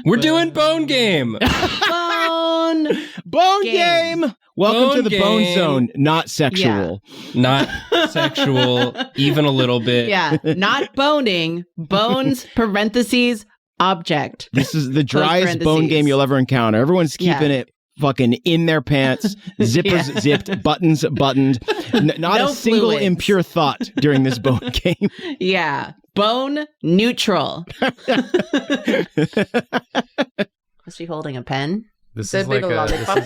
We're doing Bone Game. Bone game. Welcome Bone to the game. Bone Zone. Not sexual. Not sexual, even a little bit. Yeah, not boning. Bones, parentheses, object. This is the Close driest bone parentheses. game you'll ever encounter. Everyone's keeping Yeah. it fucking in their pants, zippers zipped, buttons buttoned. Not No a single fluids. impure thought during this bone game. Yeah, bone neutral. Was she holding a pen? This That is like big lollipop.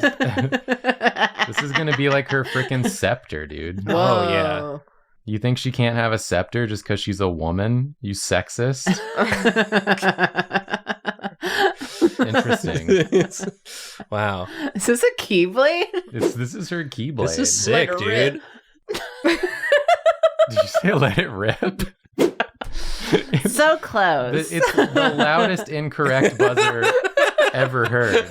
this is gonna be like her freaking scepter, dude. Oh, yeah. You think she can't have a scepter just because she's a woman? You sexist. Interesting. Wow. Is this a keyblade? This is her keyblade. This is sick, Let it dude. Did you say let it rip? So close. It's the loudest incorrect buzzer ever heard.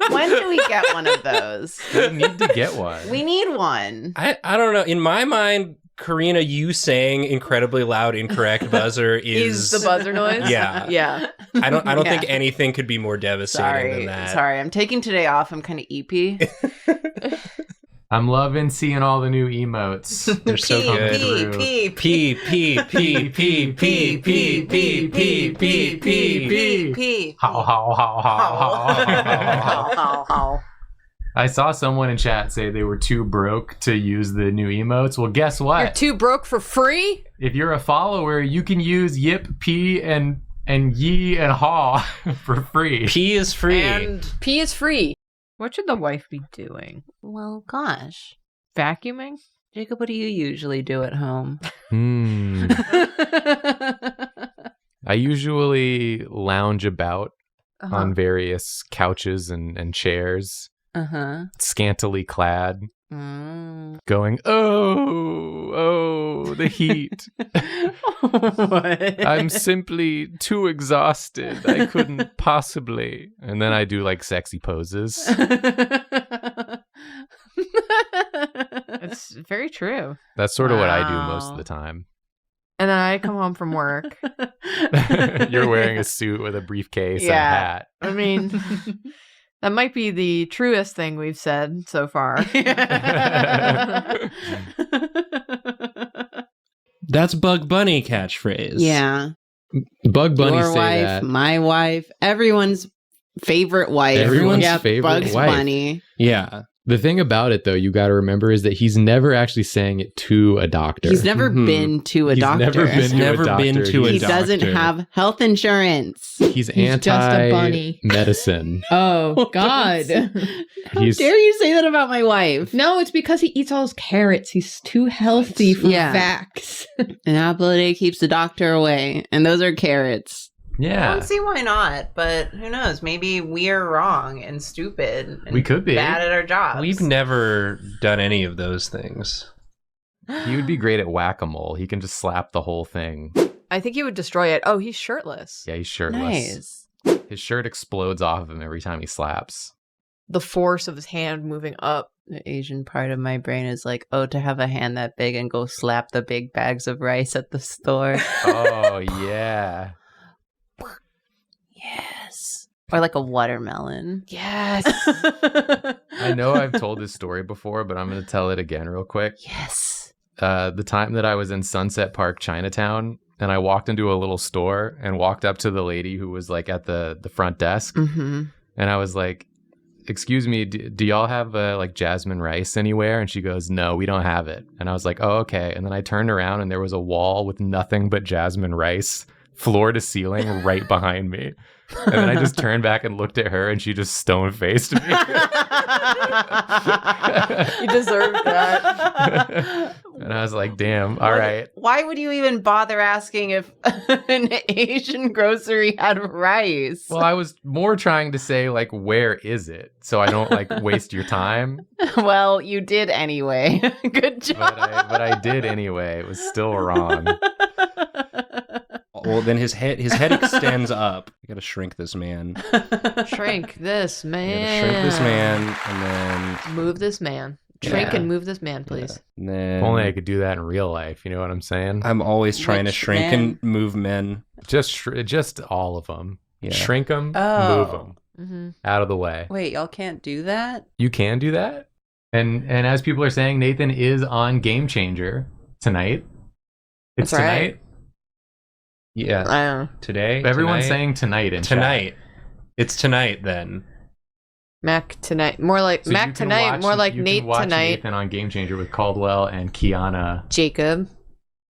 When do we get one of those? We need to get one. We need one. I don't know. In my mind, Karina, you saying incredibly loud, incorrect buzzer Is the buzzer noise? Yeah. Yeah. I don't Yeah. think anything could be more devastating than that. Sorry. I'm taking today off. I'm kind of eepy. I'm loving seeing all the new emotes. They're so good. Pee. P P P P P P P P P P P. How, how, how, how, how, how. I saw someone in chat say they were too broke to use the new emotes. Well, guess what? You're too broke for free? If you're a follower, you can use yip, pee, and ye and haw for free. P is free. And P is free. What should the wife be doing? Well, gosh. Vacuuming? Jacob, what do you usually do at home? I usually lounge about Uh-huh. on various couches and chairs, Uh-huh. scantily clad, Mm. going, oh, the heat. What? I'm simply too exhausted. I couldn't possibly. And then I do like sexy poses. It's very true. That's sort of what I do most Wow. of the time. And then I come home from work. You're wearing a suit with a briefcase and a Yeah. hat. I mean, that might be the truest thing we've said so far. That's Bug Bunny catchphrase. Yeah. Bug Bunny Your say wife, that. my wife, everyone's favorite wife. Everyone's yeah, favorite Bugs wife. Bunny. Yeah. The thing about it, though, you got to remember is that he's never actually saying it to a doctor. He's never Mhm. been to a He's doctor. never been He's to never a doctor. been to a he doctor. doesn't have health insurance. He's He's just a bunny. anti-medicine. Oh, God. How He's- dare you say that about my wife? No, it's because he eats all those carrots. He's too healthy for Yeah. facts. An apple a day keeps the doctor away, and those are carrots. I Yeah. don't see why not, but who knows? Maybe we're wrong and stupid. And We could be. bad at our jobs. We've never done any of those things. He would be great at whack-a-mole. He can just slap the whole thing. I think he would destroy it. Oh, he's shirtless. Yeah, he's shirtless. Nice. His shirt explodes off of him every time he slaps. The force of his hand moving up. The Asian part of my brain is like, oh, to have a hand that big and go slap the big bags of rice at the store. Oh, yeah. Yes. Or like a watermelon. Yes. I know I've told this story before, but I'm going to tell it again real quick. Yes. The time that I was in Sunset Park, Chinatown, and I walked into a little store and walked up to the lady who was like at the front desk. Mm-hmm. And I was like, excuse me, do y'all have like jasmine rice anywhere? And she goes, no, we don't have it. And I was like, oh, okay. And then I turned around and there was a wall with nothing but jasmine rice, floor to ceiling, right behind me. And then I just turned back and looked at her and she just stone-faced me. You deserve that. And I was like, damn, all right. Why would you even bother asking if an Asian grocery had rice? Well, I was more trying to say, like, where is it? So I don't, like, waste your time. Well, you did anyway. Good job. But I did anyway. It was still wrong. Well, then his head extends up. You gotta shrink this man. Shrink this You man. gotta shrink this man, and then Move this man. Shrink Yeah. and move this man, please. and then If only I could do that in real life. You know what I'm saying? I'm always trying to Which shrink man? and move men. Just all of them. Yeah. Shrink them, Oh. move them out of the way. Wait, y'all can't do that? You can do that. And as people are saying, Nathan is on Game Changer tonight. It's That's tonight. right. Yeah. I don't know. Today. Everyone's tonight? saying tonight in chat. Tonight. It's tonight then. Mac tonight. More like So Mac you can tonight. watch- More like you can Nate watch tonight. Nathan on Game Changer with Caldwell and Kiana. Jacob.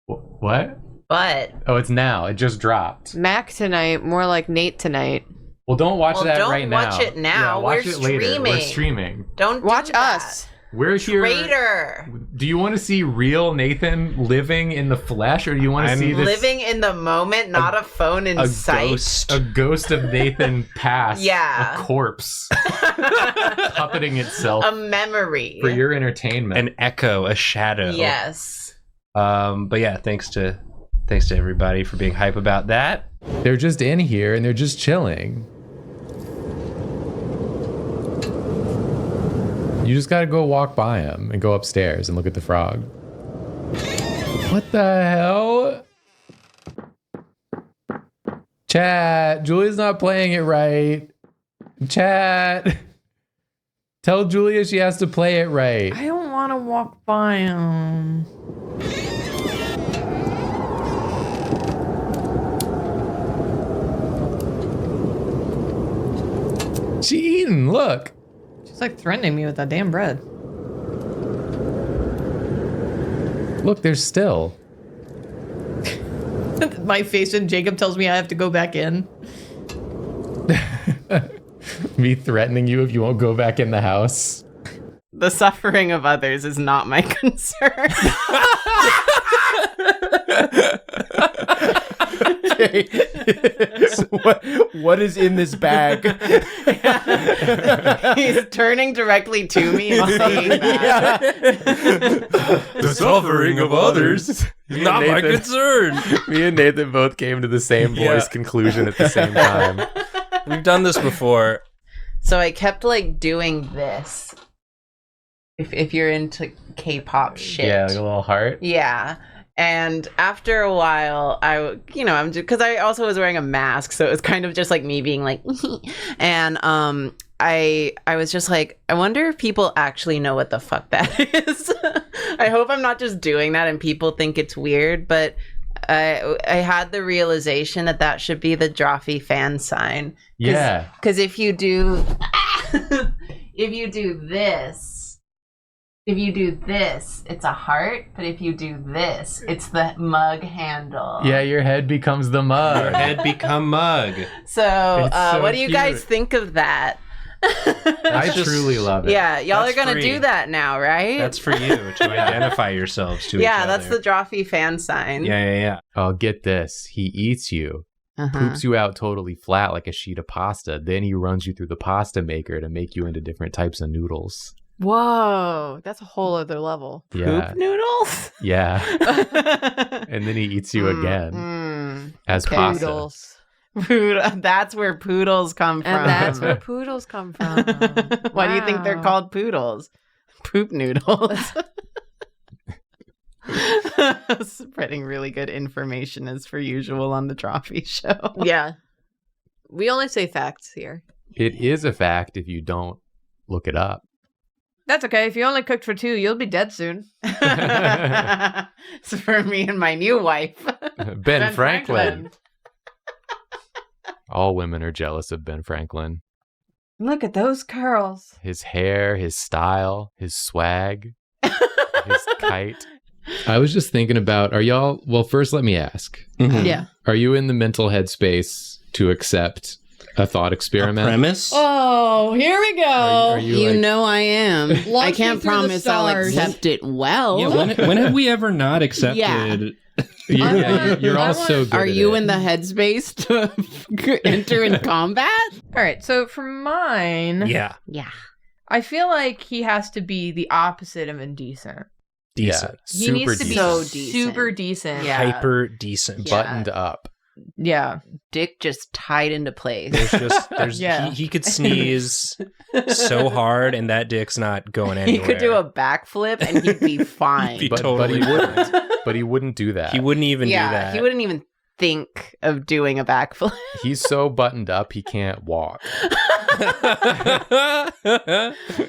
What? But Oh, it's now. It just dropped. Mac tonight. More like Nate tonight. Well, don't watch Well, that don't right now. watch it now. Yeah, watch We're it later. We're streaming. streaming. don't Watch do that. us. We're here. Traitor. Do you want to see real Nathan living in the flesh, or do you want to I'm see this Living in the moment, not a phone in A sight. ghost. a ghost of Nathan past? Yeah. A corpse puppeting itself A memory. for your entertainment. An echo, a shadow. Yes. But yeah, thanks to everybody for being hype about that. They're just in here and they're just chilling. You just gotta go walk by him and go upstairs and look at the frog. What the hell? Chat, Julia's not playing it right. Chat, tell Julia she has to play it right. I don't want to walk by him. She eating, look. She's like threatening me with that damn bread. Look, there's still. My face when Jacob tells me I have to go back in. Me threatening you if you won't go back in the house. The suffering of others is not my concern. What is in this bag? He's turning directly to me and saying that. The suffering of others is not my Nathan. concern. Me and Nathan both came to the same voice Yeah. conclusion at the same time. We've done this before. So I kept like doing this. If you're into K-pop shit. Yeah, like a little heart. Yeah. And after a while, I'm just because I also was wearing a mask, so it was kind of just like me being like, and I was just like, I wonder if people actually know what the fuck that is. I hope I'm not just doing that and people think it's weird, but I had the realization that should be the Drawfee fan sign. Yeah. Because if you do, if you do this. If you do this, it's a heart, but if you do this, it's the mug handle. Yeah, your head becomes the mug. Your head become mug. So, It's so what do you guys cute. think of that? I just- truly love it. Yeah, y'all That's are gonna free. do that now, right? That's for you to identify yourselves to each yeah, other. that's the Drawfee fan sign. Yeah. Oh, get this. He eats you, Uh-huh. poops you out totally flat like a sheet of pasta. Then he runs you through the pasta maker to make you into different types of noodles. Whoa, that's a whole other level. Yeah. Poop noodles? Yeah. And then he eats you again as pasta. Poodles. That's where poodles come from. And that's where poodles come from. Why do you think they're Wow. called poodles? Poop noodles. Spreading really good information as per usual on the Drawfee show. Yeah. We only say facts here. It is a fact if you don't look it up. That's okay. If you only cooked for two, you'll be dead soon. It's for me and my new wife. Ben Franklin. All women are jealous of Ben Franklin. Look at those curls. His hair, his style, his swag, his kite. I was just thinking about, are y'all, well, first let me ask. Mhm. Yeah. Are you in the mental headspace to accept a thought experiment? Premise? Oh, here we go. Are you like, know I am. Launch I me can't through the promise I'll stars. accept it well. Yeah, when have we ever not accepted? Yeah. you're all so good Are at you it. in the headspace to enter in combat? All right. So for mine, Yeah. Yeah. I feel like he has to be the opposite of indecent. Decent. He needs to be So decent. super decent. Yeah. Hyper decent. Yeah. Buttoned up. Yeah. Dick just tied into place. There's Yeah. he could sneeze so hard and that dick's not going He anywhere. could do a backflip and he'd be fine. He But totally he would. wouldn't. But he wouldn't do that. He wouldn't even do yeah, that. he wouldn't even think of doing a backflip. He's so buttoned up he can't walk.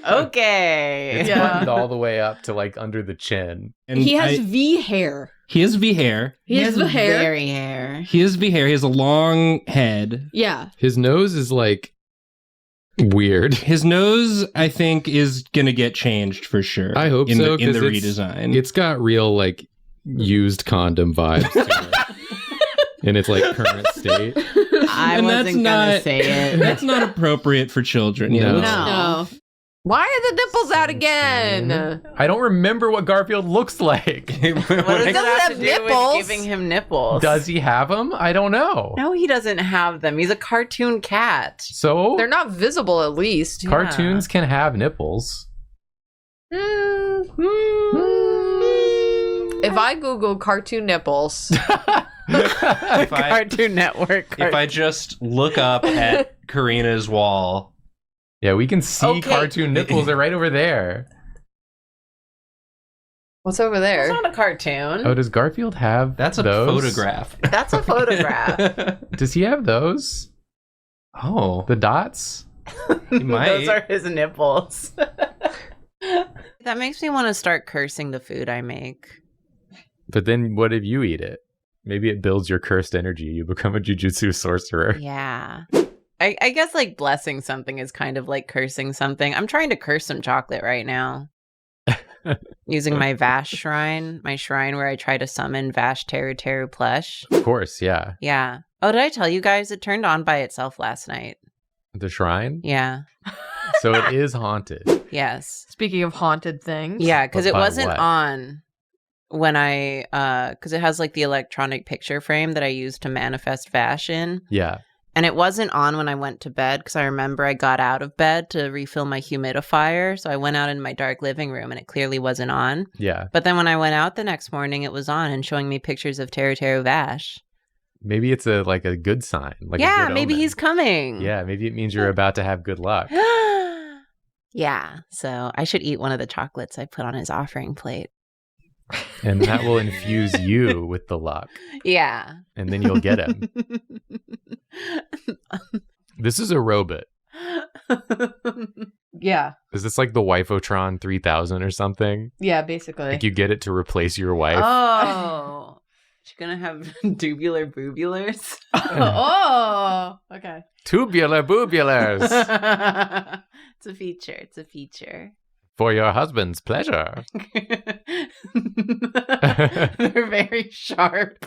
Okay. It's Yeah. buttoned all the way up to like under the chin. And He has V hair. He has V hair. He has the hair. Very hair. He has V hair. He has a long head. Yeah. His nose is like weird. His nose, I think, is gonna get changed for sure. I hope in so, the, in the 'cause it's- redesign. It's got real like used condom vibes to it. In its like current state. I And that's wasn't gonna not- say it. That's not appropriate for children. No. No. No. Why are the nipples out again? I don't remember what Garfield looks like. What does He it doesn't have have to do nipples. with giving him nipples? Does he have them? I don't know. No, he doesn't have them. He's a cartoon cat. So They're not visible, at least. cartoons can have nipples. If I Google cartoon nipples, If I, Cartoon Network. if I just look up at Karina's wall, Yeah, we can see Okay. cartoon nipples. They're right over there. what's over It's there? not a cartoon. Oh, does Garfield have that's a those? photograph. That's a photograph. Does he have those? Oh, The dots? he might. Those are his nipples. That makes me want to start cursing the food I make. But then what if you eat it? Maybe it builds your cursed energy. You become a jujutsu sorcerer. Yeah. I guess like blessing something is kind of like cursing something. I'm trying to curse some chocolate right now. Using my Vash shrine, my shrine where I try to summon Vash Teru Teru plush. Of course, yeah. Yeah. Oh, did I tell you guys it turned on by itself last night? The shrine? Yeah. So it is haunted. Yes. Speaking of haunted things. Yeah, because But it by wasn't what? on when I because it has like the electronic picture frame that I use to manifest Vash in. Yeah. And it wasn't on when I went to bed because I remember I got out of bed to refill my humidifier. So I went out in my dark living room and it clearly wasn't on. Yeah. But then when I went out the next morning, it was on and showing me pictures of Teru Teru Vash. Maybe it's a good sign. Like a Yeah, good maybe omen. he's coming. Yeah, maybe it means you're about to have good luck. Yeah. So I should eat one of the chocolates I put on his offering plate. And that will infuse you with the luck. Yeah. And then you'll get him. This is a robot. Yeah. Is this like the wifotron 3000 or something? Yeah, basically. Like you get it to replace your wife? Oh. She's going to have dubular boobulars. Oh, okay. Tubular boobulars It's a feature. It's a feature. for your husband's pleasure. They're very sharp.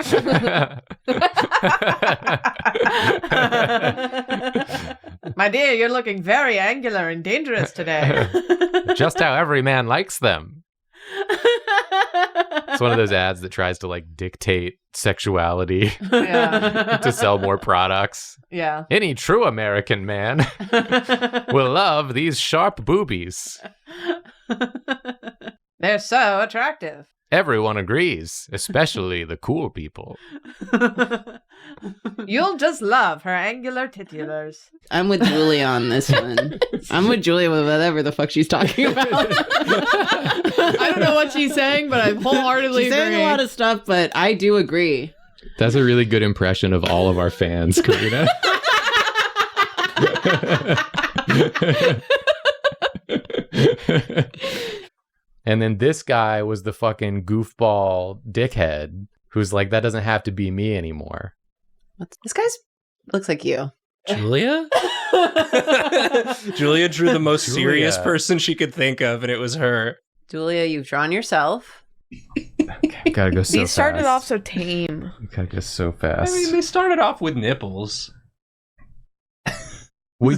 My dear, you're looking very angular and dangerous today. Just how every man likes them. It's one of those ads that tries to like dictate sexuality Yeah. to sell more products. Yeah. Any true American man will love these sharp boobies. They're so attractive. Everyone agrees, especially the cool people. You'll just love her angular titulars. I'm with Julia on this one. I'm with Julia with whatever the fuck she's talking about. I don't know what she's saying, but I wholeheartedly She's agree. saying a lot of stuff, but I do agree. That's a really good impression of all of our fans, Karina. And then this guy was the fucking goofball dickhead who's like, that doesn't have to be me anymore. This guy's looks like you. Julia? Julia drew the most serious Julia. person she could think of, and it was her. Julia, you've drawn yourself. Gotta go so These started fast. off so tame. Gotta go so I fast. mean, they started off with nipples.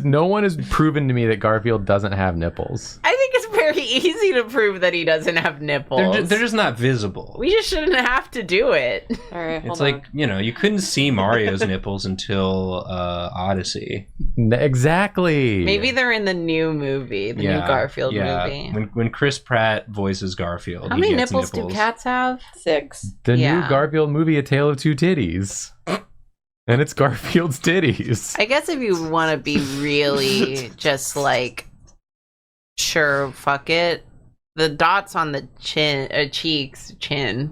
No one has proven to me that Garfield doesn't have nipples. I think it's very easy to prove that he doesn't have nipples. They're just not visible. We just shouldn't have to do it. All right, It's like, you know, you couldn't see Mario's nipples until Odyssey. Exactly. Maybe they're in the new movie, the new Garfield movie. When Chris Pratt voices Garfield, How he many gets nipples do cats have? 6. the new Yeah. Garfield movie, A Tale of Two Titties. And it's Garfield's titties. I guess if you want to be really just like, sure, fuck it. The dots on the the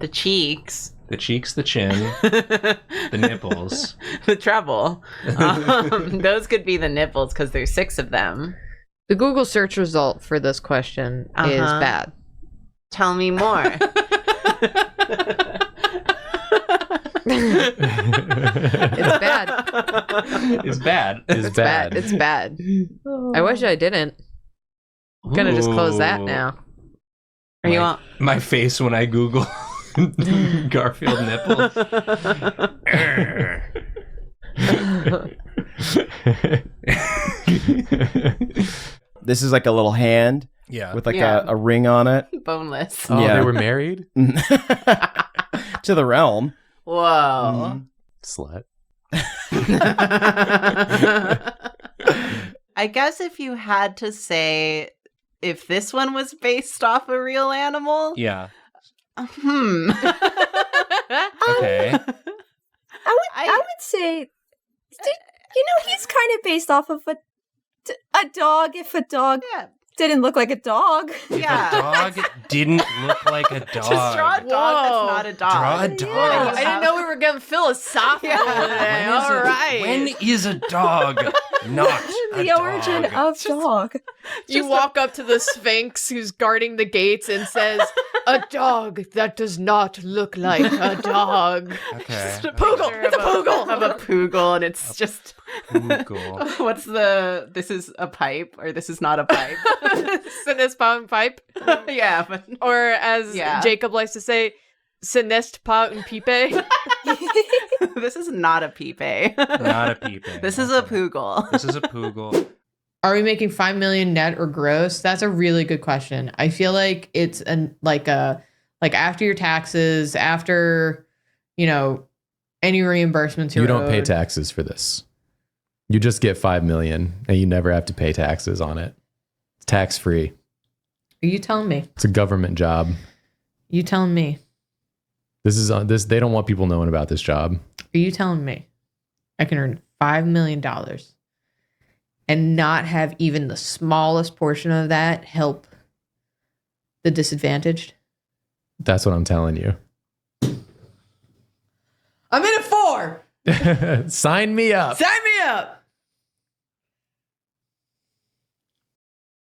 cheeks the cheeks, the chin, the nipples. The treble. Those could be the nipples because there's 6 of them. The Google search result for this question is bad. Tell me more. It's bad. It's bad. It's bad. It's bad. I wish I didn't. I'm gonna just close that now. Are you on? My face when I Google Garfield nipples. This is like a little hand Yeah. with like Yeah. a ring on it. Boneless. Oh, Yeah. they were married? To the realm. Whoa. Slut. I guess if you had to say if this one was based off a real animal, Yeah. hmm. Okay. I would say, he's kind of based off of a dog. If a dog didn't look like a dog, If a dog didn't look like a dog. Just draw a dog that's not a dog. Draw a dog. I didn't know we were getting philosophical today. All right. When is a dog not a the origin dog? of dog. You walk up to the Sphinx who's guarding the gates and says, "A dog that does not look like a dog." Okay. Poogle. It's a poogle. Of a poogle, and it's just. Google. What's the? This is a pipe, or this is not a pipe. Sinest pound pipe. Yeah, but Or as Jacob likes to say, Sinest pound pipe. this is not a pipe. Not a peeping. This is a poogle. This is a poogle. Are we making 5 million net or gross? That's a really good question. I feel like it's like after your taxes, after any reimbursements You don't pay owed. taxes for this. You just get 5 million and you never have to pay taxes on it. It's tax free. Are you telling me? It's a government job. You telling me? This is they don't want people knowing about this job. Are you telling me I can earn $5 million and not have even the smallest portion of that help the disadvantaged? That's what I'm telling you. I'm in at 4. Sign me up. Sign me up.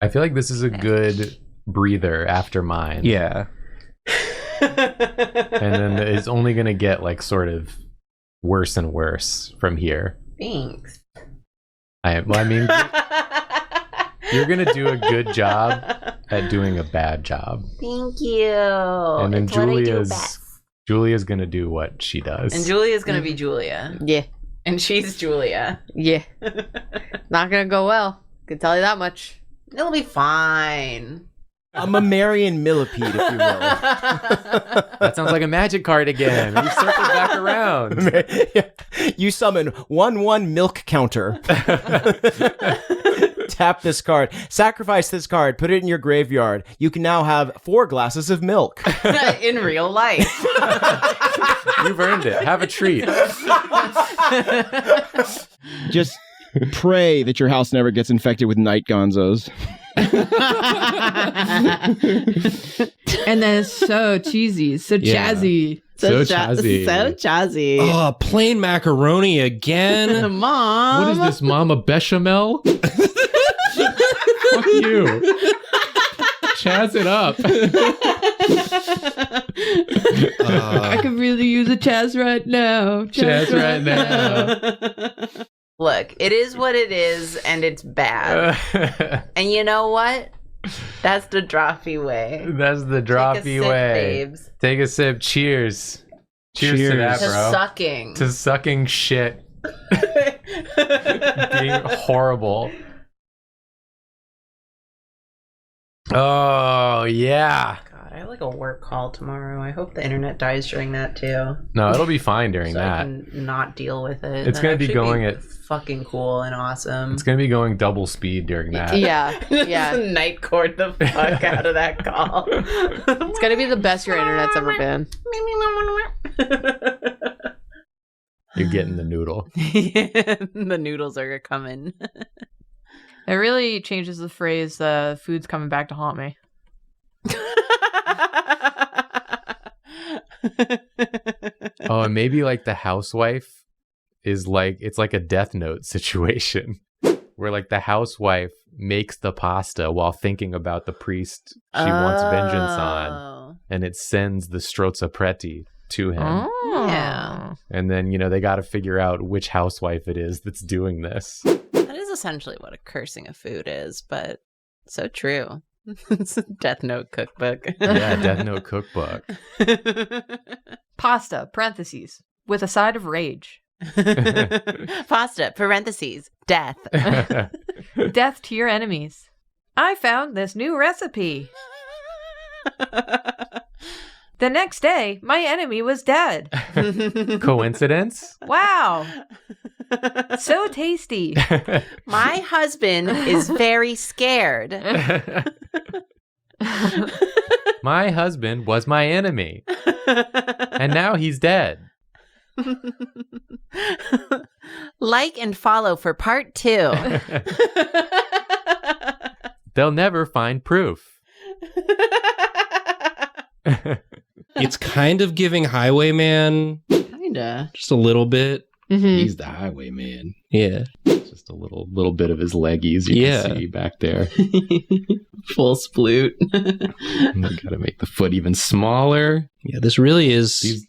I feel like this is a good breather after mine. Yeah. And then it's only going to get like sort of worse and worse from here. Thanks. I mean, you're going to do a good job at doing a bad job. Thank you. And then It's what I do best. Julia's going to do what she does. And Julia's gonna be Julia. Yeah. And she's Julia. Yeah. Not going to go well. Can tell you that much. It'll be fine. I'm a Marion Millipede, if you will. That sounds like a magic card again. You circled back around. You summon 1/1 milk counter. Tap this card. Sacrifice this card. Put it in your graveyard. You can now have 4 glasses of milk. In real life. You've earned it. Have a treat. Just pray that your house never gets infected with night gonzos. And then it's so cheesy, so Yeah. jazzy. So jazzy. So jazzy. Oh, plain macaroni again. Mom. What is this, Mama Bechamel? Fuck you. Chaz it up. I could really use a Chaz right now. Chaz right now. Look, it is what it is, and it's bad. And you know what? That's the Drawfee way. That's the Take a droppy sip, way. babes. Take a sip. Cheers. Cheers to that, To bro. sucking. To sucking shit. Being horrible. Oh, yeah. God, I have like a work call tomorrow. I hope the internet dies during that too. No, it'll be fine during so that. I can not deal with it. It's gonna be That should going at- fucking cool and awesome. It's going to be going double speed during that. Yeah. Just Yeah. night court the fuck out of that call. It's going to be the best your internet's ever been. You're getting the noodle. The noodles are coming. It really changes the phrase, food's coming back to haunt me. Oh, and maybe like the housewife is like, it's like a Death Note situation where like the housewife makes the pasta while thinking about the priest she wants vengeance on, and it sends the strozza preti to him. Yeah. And then, they got to figure out which housewife it is that's doing this. That is essentially what a cursing of food is, but so true. It's a Death Note cookbook. Yeah, Death Note cookbook. Pasta, parentheses, with a side of rage. Pasta, parentheses, death. Death to your enemies. I found this new recipe. The next day, my enemy was dead. Coincidence? Wow. So tasty. My husband is very scared. My husband was my enemy. And now he's dead. Like and follow for part 2. They'll never find proof. It's kind of giving Highwayman Kinda. just a little bit. He's the highwayman. Yeah. Just a little bit of his leggies you can see back there. Full sploot. Got to make the foot even smaller. Yeah, this really is. These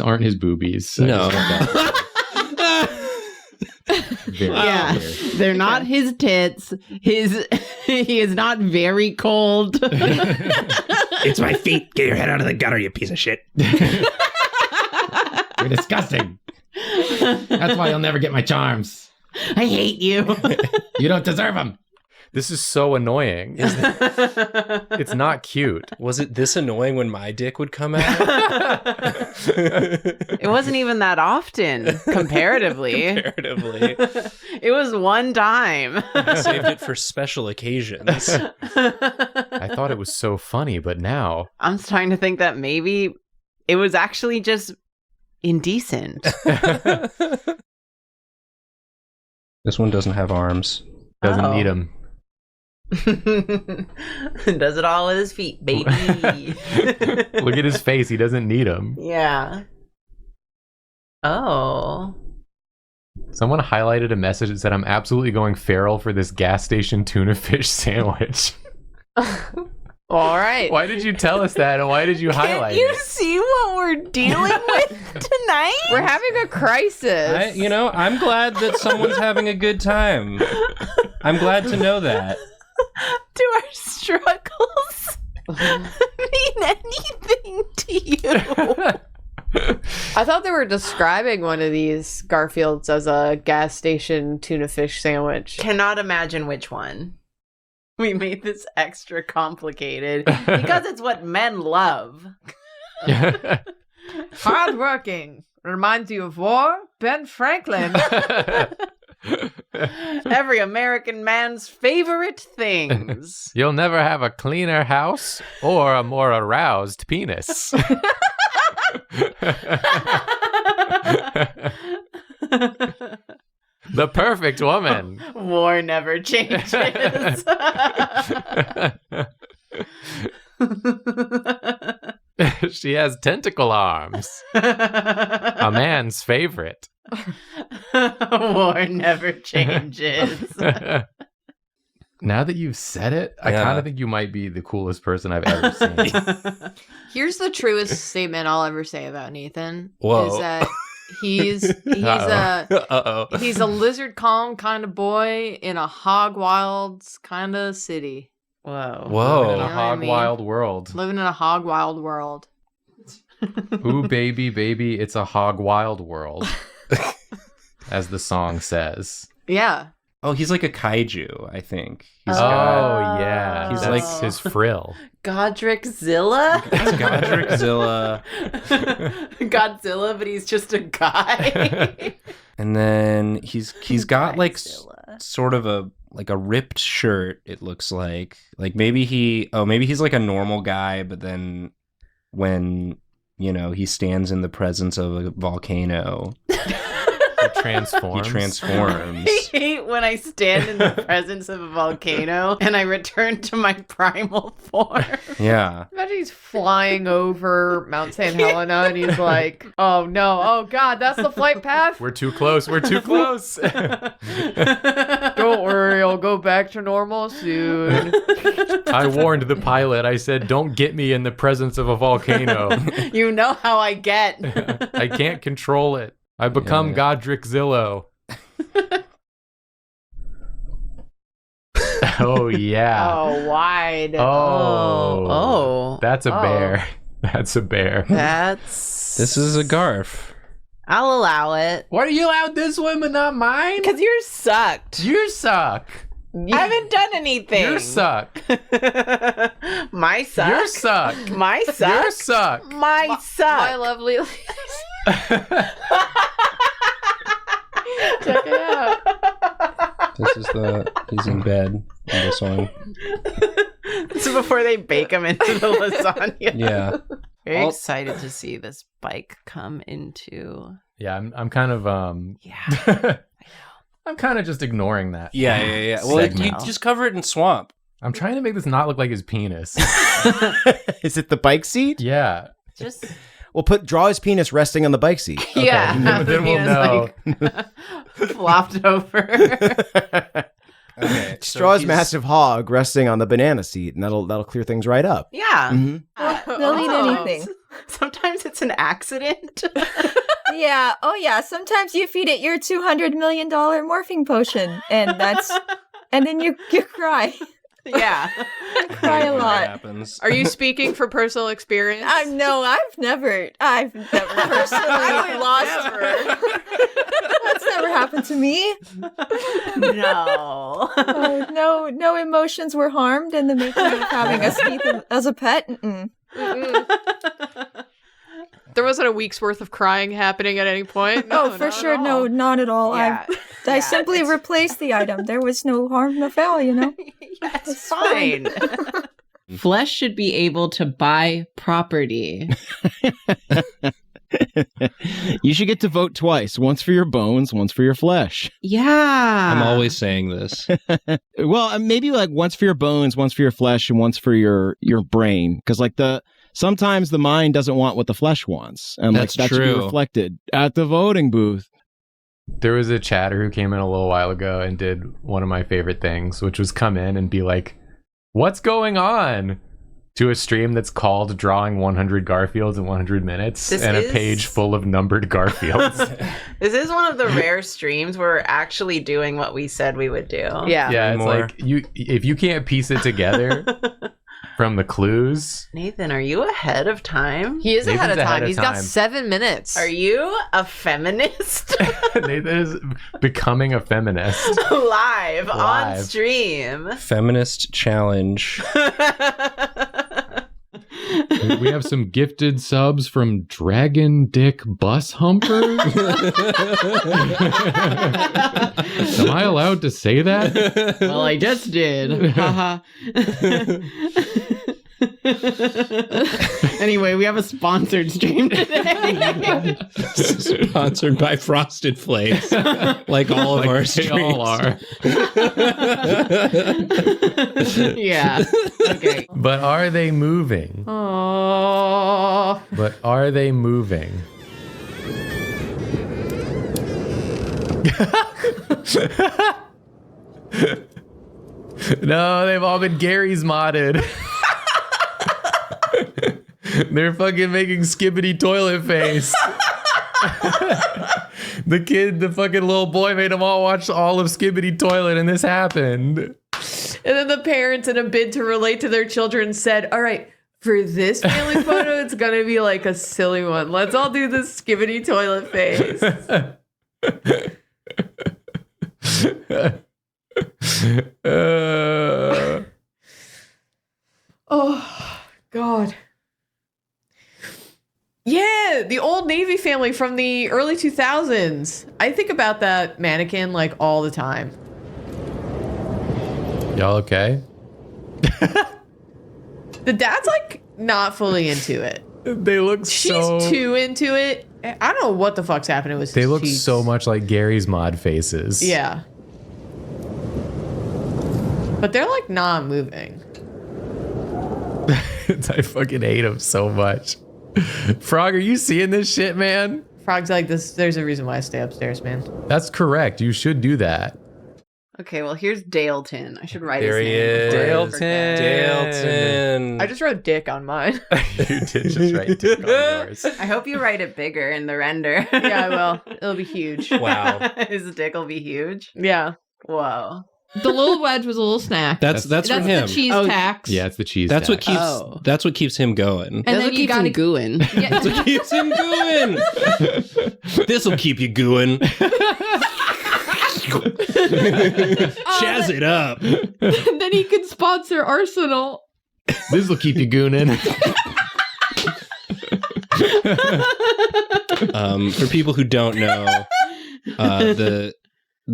aren't his boobies. No. Very Yeah, clear. they're not his tits. He is not very cold. It's my feet. Get your head out of the gutter, you piece of shit. You're disgusting. That's why you'll never get my charms. I hate you. You don't deserve them. This is so annoying. It's not cute. Was it this annoying when my dick would come out? It wasn't even that often, comparatively. It was one time. I saved it for special occasions. I thought it was so funny, but now... I'm starting to think that maybe it was actually just indecent. This one doesn't have arms. Doesn't need them. Does it all with his feet, baby. Look at his face. He doesn't need them. Yeah. Oh. Someone highlighted a message that said, I'm absolutely going feral for this gas station tuna fish sandwich. All right. Why did you tell us that, and why did you highlight Can you it? see what we're dealing with tonight? We're having a crisis. I'm glad that someone's having a good time. I'm glad to know that. Do our struggles mean anything to you? I thought they were describing one of these Garfields as a gas station tuna fish sandwich. Cannot imagine which one. We made this extra complicated because it's what men love. Hardworking. Reminds you of war? Ben Franklin. Every American man's favorite things. You'll never have a cleaner house or a more aroused penis. The perfect woman. War never changes. She has tentacle arms. A man's favorite. War never changes. Now that you've said it, I kind of think you might be the coolest person I've ever seen. Here's the truest statement I'll ever say about Nathan. Whoa. Is that he's a lizard calm kind of boy in a hog wilds kind of city. Whoa. Living in a You know what I hog mean? wild world. Living in a hog wild world. Ooh, baby, baby, it's a hog wild world. As the song says. Yeah. Oh, he's like a kaiju, I think. Oh, yeah. He's That's like- his frill. Godriczilla? Godriczilla. Godzilla, but he's just a guy. And then he's got like Godzilla. sort of a ripped shirt, it looks like. Like maybe he's like a normal guy, but then when, he stands in the presence of a volcano, transforms. He transforms. I hate when I stand in the presence of a volcano and I return to my primal form. Yeah. Imagine he's flying over Mount St. Helena and he's like, oh no, oh god, that's the flight path. We're too close. We're too close. Don't worry, I'll go back to normal soon. I warned the pilot. I said, don't get me in the presence of a volcano. You know how I get. I can't control it. I become Godriczilla. Oh, yeah. Oh, wide. Oh. That's a Oh. bear. That's a bear. This is a garf. I'll allow it. Why do you allow this one but not mine? Because you're sucked. You suck. I haven't done anything. You suck. My suck. You suck. My suck. You suck. My suck. My lovely ladies. Check it out. This is he's in bed in this one. This is before they bake them into the lasagna. Yeah. Very excited to see this bike come into. Yeah, I'm kind of Yeah. I'm kind of just ignoring that. Yeah. Well, you Segment. just cover it in swamp. I'm trying to make this not look like his penis. Is it the bike seat? Yeah. Just. We'll draw his penis resting on the bike seat. Yeah. Then we'll know. Like, flopped over. Okay. Just draw his massive hog resting on the banana seat, and that'll clear things right up. Yeah. Mhm. They'll eat anything. Sometimes it's an accident. Yeah. Oh, yeah. Sometimes you feed it your $200 million morphing potion, and then you cry. Yeah. Cry a lot. Happens. Are you speaking for personal experience? No, I've never personally lost her. That's never happened to me. No. Oh, no emotions were harmed in the making of having a Steve as a pet. Mm-mm. There wasn't a week's worth of crying happening at any point. No, Oh, for not sure. at all. No, not at all. Yeah. I simply replaced the item. There was no harm, no foul, you know? Yeah, it's fine. Flesh should be able to buy property. You should get to vote twice. Once for your bones, once for your flesh. Yeah. I'm always saying this. Well, maybe like once for your bones, once for your flesh, and once for your brain. Because like sometimes the mind doesn't want what the flesh wants. And That's that should be true. reflected at the voting booth. There was a chatter who came in a little while ago and did one of my favorite things, which was come in and be like, what's going on? To a stream that's called Drawing 100 Garfields in 100 Minutes This and is- a page full of numbered Garfields. This is one of the rare streams where we're actually doing what we said we would do. Yeah. Yeah, it's More. like if you can't piece it together from the clues. Nathan, are you ahead of time? He is ahead of Nathan's time. ahead of He's got time. 7 minutes. Are you a feminist? Nathan is becoming a feminist. Live on Live. stream. Feminist challenge. We have some gifted subs from Dragon Dick Bus Humper. Am I allowed to say that? Well, I just did. Haha. Anyway, we have a sponsored stream today. Sponsored by Frosted Flakes. Like all of Like our they streams. all are. Yeah. Okay. But are they moving? Oh. But are they moving? No, they've all been Gary's modded. They're fucking making Skibidi toilet face. The fucking little boy made them all watch all of Skibidi toilet, and this happened. And then the parents, in a bid to relate to their children, said, all right, for this family photo, it's going to be like a silly one. Let's all do the Skibidi toilet face. Oh, God. Yeah, the old Navy family from the early 2000s. I think about that mannequin like all the time. Y'all okay? The dad's like not fully into it. They look She's so... too into it. I don't know what the fuck's happening with They his look cheeks. so much like Gary's mod faces. Yeah. But they're like not moving. I fucking hate him so much. Frog, are you seeing this shit, man? Frog's like this. There's a reason why I stay upstairs, man. That's correct. You should do that. Okay, well, here's Daleton. I should write There his he name. is. Daleton. Daleton. I just wrote Dick on mine. You did just write Dick on yours. I hope you write it bigger in the render. Yeah, I will. It'll be huge. Wow. His dick will be huge. Yeah. Whoa. The little wedge was a little snack. That's for him. the cheese Oh, tax. Yeah, it's the cheese. That's what tax. keeps that's what keeps him going. And That's then what you keeps gotta him gooing. Yeah. That's what keeps him going. This'll keep you going. Jazz it up. Then he can sponsor Arsenal. This will keep you gooning. For people who don't know, the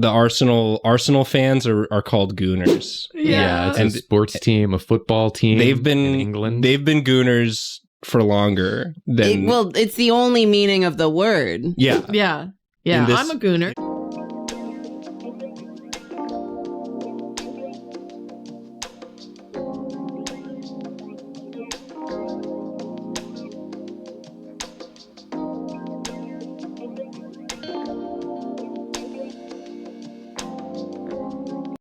Arsenal fans are called Gooners. Yeah, it's And a sports team, a football team. They've been in England. They've been Gooners for longer than Well, it's the only meaning of the word. yeah. Yeah. Yeah, In this- I'm a gooner.